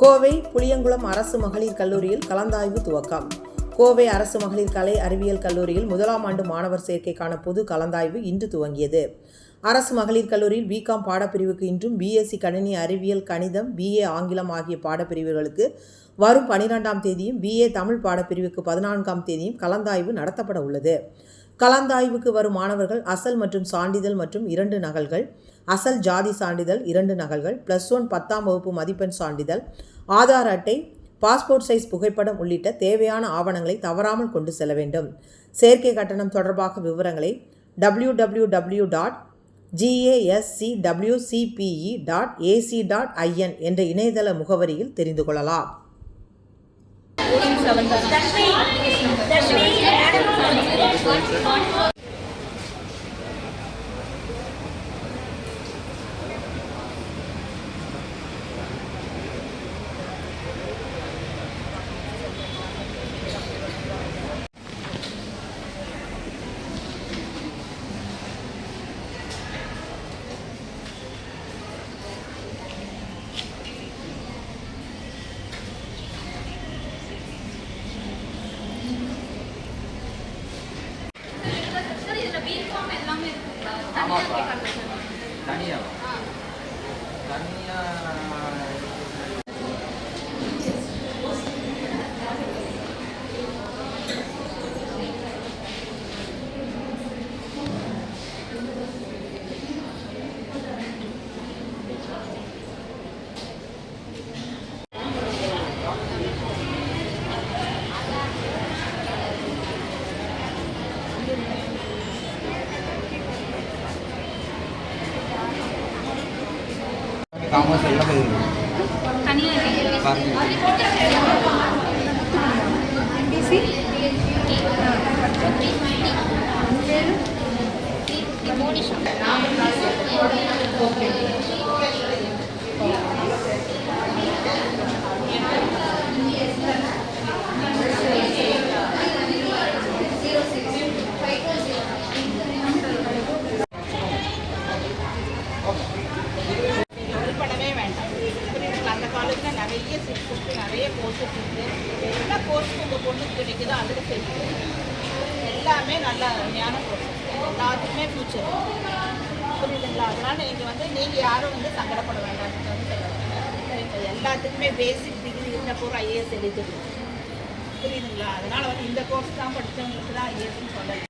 கோவை புளியங்குளம் அரசு மகளிர் கல்லூரியில் கலந்தாய்வு துவக்கம். கோவை அரசு மகளிர் கலை அறிவியல் கல்லூரியில் 1ஆம் ஆண்டு மாணவர் சேர்க்கைக்கான பொது கலந்தாய்வு இன்று துவங்கியது. அரசு மகளிர் கல்லூரியில் பிகாம் பாடப்பிரிவுக்கு இன்றும், பிஎஸ்சி கணினி அறிவியல், கணிதம், பிஏ ஆங்கிலம் ஆகிய பாடப்பிரிவுகளுக்கு வரும் 12ஆம் தேதியும், பிஏ தமிழ் பாடப்பிரிவுக்கு 14ஆம் தேதியும் கலந்தாய்வு நடத்தப்பட உள்ளது. கலந்தாய்வுக்கு வரும் மாணவர்கள் அசல் மற்றும் சான்றிதழ் மற்றும் 2 நகல்கள், அசல் ஜாதி சான்றிதழ் 2 நகல்கள், +1 10ஆம் வகுப்பு மதிப்பெண் சான்றிதழ், ஆதார் அட்டை, பாஸ்போர்ட் சைஸ் புகைப்படம் உள்ளிட்ட தேவையான ஆவணங்களை தவறாமல் கொண்டு செல்ல வேண்டும். சேர்க்கை கட்டணம் தொடர்பாக விவரங்களை www.gascwcpe.ac.in என்ற இணையதள முகவரியில் தெரிந்து கொள்ளலாம். காமர்ஸ் எல்லாம் நிறைய கோர்ஸஸ் இருக்குது. என்ன கோர்ஸ் உங்கள் பொண்ணுக்கு கிடைக்குதோ அதில் சேர்த்து எல்லாமே நல்ல அருமையான கோர்ஸ், எல்லாத்துக்குமே ஃபியூச்சர் புரியுதுங்களா? அதனால் நீங்கள் யாரும் சங்கடப்பட வேண்டாம்னு சரிங்களா? எல்லாத்துக்குமே பேசிக் டிகிரி இருந்த போகிற ஐஏஎஸ் எழுதிருக்கு புரியுதுங்களா? அதனால் இந்த கோர்ஸ் தான் படித்தவங்களுக்கு தான் ஐஏஎஸ்ன்னு சொல்லலை.